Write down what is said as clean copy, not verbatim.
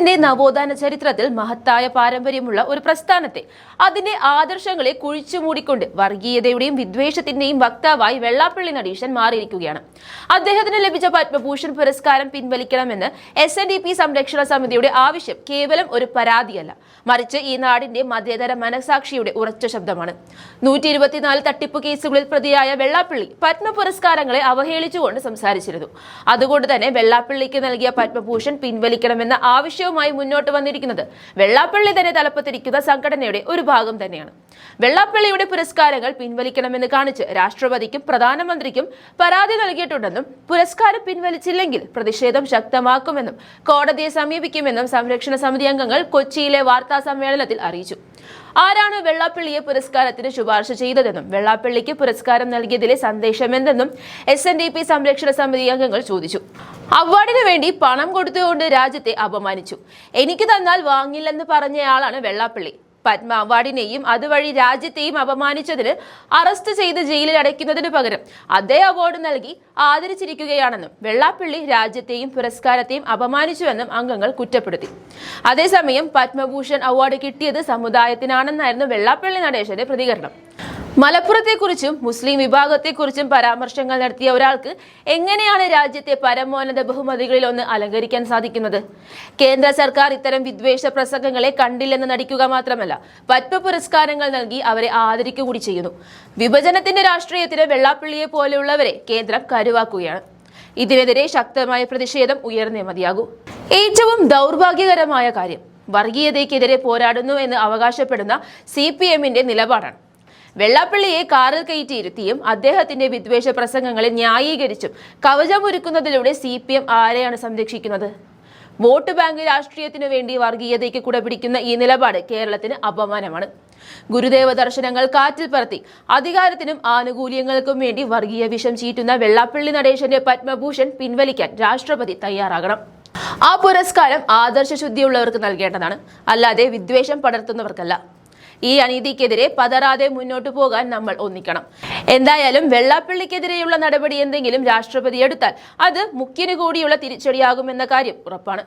കേരളത്തിന്റെ നവോത്ഥാന ചരിത്രത്തിൽ മഹത്തായ പാരമ്പര്യമുള്ള ഒരു പ്രസ്ഥാനത്തെ അതിന്റെ ആദർശങ്ങളെ കുഴിച്ചുമൂടിക്കൊണ്ട് വർഗീയതയുടെയും വിദ്വേഷത്തിന്റെയും വക്താവായി വെള്ളാപ്പള്ളി നടേശൻ മാറിയിരിക്കുകയാണ്. അദ്ദേഹത്തിന് ലഭിച്ച പത്മഭൂഷൺ പുരസ്കാരം പിൻവലിക്കണമെന്ന് SNDP സംരക്ഷണ സമിതിയുടെ ആവശ്യം കേവലം ഒരു പരാതിയല്ല, മറിച്ച് ഈ നാടിന്റെ മതേതര മനസാക്ഷിയുടെ ഉറച്ച ശബ്ദമാണ്. 124 തട്ടിപ്പ് കേസുകളിൽ പ്രതിയായ വെള്ളാപ്പള്ളി പത്മ പുരസ്കാരങ്ങളെ അവഹേളിച്ചുകൊണ്ട് സംസാരിച്ചിരുന്നു. അതുകൊണ്ട് തന്നെ വെള്ളാപ്പള്ളിക്ക് നൽകിയ പത്മഭൂഷൺ പിൻവലിക്കണമെന്ന ആവശ്യവുമായി മുന്നോട്ട് വന്നിരിക്കുന്നത് വെള്ളാപ്പള്ളി തന്നെ തലപ്പത്തിരിക്കുന്ന സംഘടനയുടെ ഒരു ഭാഗം തന്നെയാണ്. വെള്ളാപ്പള്ളിയുടെ പുരസ്കാരങ്ങൾ പിൻവലിക്കണമെന്ന് കാണിച്ച് രാഷ്ട്രപതിക്കും പ്രധാനമന്ത്രിക്കും പരാതി നൽകിയിട്ടുണ്ടെന്നും പുരസ്കാരം പിൻവലിച്ചില്ലെങ്കിൽ പ്രതിഷേധം ശക്തമാക്കുമെന്നും കോടതിയെ സമീപിക്കുമെന്നും സംരക്ഷണ സമിതി അംഗങ്ങൾ കൊച്ചിയിലെ വാർത്താ സമ്മേളനത്തിൽ അറിയിച്ചു. ആരാണ് വെള്ളാപ്പള്ളിയെ പുരസ്കാരത്തിന് ശുപാർശ ചെയ്തതെന്നും വെള്ളാപ്പള്ളിക്ക് പുരസ്കാരം നൽകിയതിലെ സന്ദേശമെന്തെന്നും SNDP സംരക്ഷണ സമിതി അംഗങ്ങൾ ചോദിച്ചു. അവാർഡിന് വേണ്ടി പണം കൊടുത്തുകൊണ്ട് രാജ്യത്തെ അപമാനിച്ചു, എനിക്ക് തന്നാൽ വാങ്ങില്ലെന്ന് പറഞ്ഞയാളാണ് വെള്ളാപ്പള്ളി. പത്മ അവാർഡിനെയും അതുവഴി രാജ്യത്തെയും അപമാനിച്ചതിന് അറസ്റ്റ് ചെയ്ത് ജയിലിൽ അടയ്ക്കുന്നതിന് പകരം അതേ അവാർഡ് നൽകി ആദരിച്ചിരിക്കുകയാണെന്നും വെള്ളാപ്പള്ളി രാജ്യത്തെയും പുരസ്കാരത്തെയും അപമാനിച്ചുവെന്നും അംഗങ്ങൾ കുറ്റപ്പെടുത്തി. അതേസമയം പത്മഭൂഷൺ അവാർഡ് കിട്ടിയത് സമുദായത്തിനാണെന്നായിരുന്നു വെള്ളാപ്പള്ളി നടേശന്റെ പ്രതികരണം. മലപ്പുറത്തെക്കുറിച്ചും മുസ്ലിം വിഭാഗത്തെക്കുറിച്ചും പരാമർശങ്ങൾ നടത്തിയ ഒരാൾക്ക് എങ്ങനെയാണ് രാജ്യത്തെ പരമോന്നത ബഹുമതികളിൽ ഒന്ന് അലങ്കരിക്കാൻ സാധിക്കുന്നത്? കേന്ദ്ര സർക്കാർ ഇത്തരം വിദ്വേഷ പ്രസംഗങ്ങളെ കണ്ടില്ലെന്ന് നടിക്കുക മാത്രമല്ല, പത്മ പുരസ്കാരങ്ങൾ നൽകി അവരെ ആദരിക്കുക കൂടി ചെയ്യുന്നു. വിഭജനത്തിന്റെ രാഷ്ട്രീയത്തിന് വെള്ളാപ്പള്ളിയെ പോലെയുള്ളവരെ കേന്ദ്രം കരുവാക്കുകയാണ്. ഇതിനെതിരെ ശക്തമായ പ്രതിഷേധം ഉയർന്നേ മതിയാകൂ. ഏറ്റവും ദൗർഭാഗ്യകരമായ കാര്യം വർഗീയതയ്ക്കെതിരെ പോരാടുന്നു എന്ന് അവകാശപ്പെടുന്ന CPMന്റെ നിലപാടാണ്. വെള്ളാപ്പള്ളിയെ കാറിൽ കയറ്റിയിരുത്തിയും അദ്ദേഹത്തിന്റെ വിദ്വേഷ പ്രസംഗങ്ങളെ ന്യായീകരിച്ചും കവചമൊരുക്കുന്നതിലൂടെ CPM ആരെയാണ് സംരക്ഷിക്കുന്നത്? വോട്ട് ബാങ്ക് രാഷ്ട്രീയത്തിനു വേണ്ടി വർഗീയതയ്ക്ക് കുടപിടിക്കുന്ന ഈ നിലപാട് കേരളത്തിന് അപമാനമാണ്. ഗുരുദേവ ദർശനങ്ങൾ കാറ്റിൽ പറത്തി അധികാരത്തിനും ആനുകൂല്യങ്ങൾക്കും വേണ്ടി വർഗീയ വിഷം ചീറ്റുന്ന വെള്ളാപ്പള്ളി നടേശന്റെ പത്മഭൂഷൺ പിൻവലിക്കാൻ രാഷ്ട്രപതി തയ്യാറാകണം. ആ പുരസ്കാരം ആദർശശുദ്ധിയുള്ളവർക്ക് നൽകേണ്ടതാണ്, അല്ലാതെ വിദ്വേഷം പടർത്തുന്നവർക്കല്ല. ഈ അനീതിക്കെതിരെ പതറാതെ മുന്നോട്ടു പോകാൻ നമ്മൾ ഒന്നിക്കണം. എന്തായാലും വെള്ളാപ്പള്ളിക്കെതിരെയുള്ള നടപടി എന്തെങ്കിലും രാഷ്ട്രപതി എടുത്താൽ അത് മുഖ്യന് കൂടിയുള്ള തിരിച്ചടിയാകുമെന്ന കാര്യം ഉറപ്പാണ്.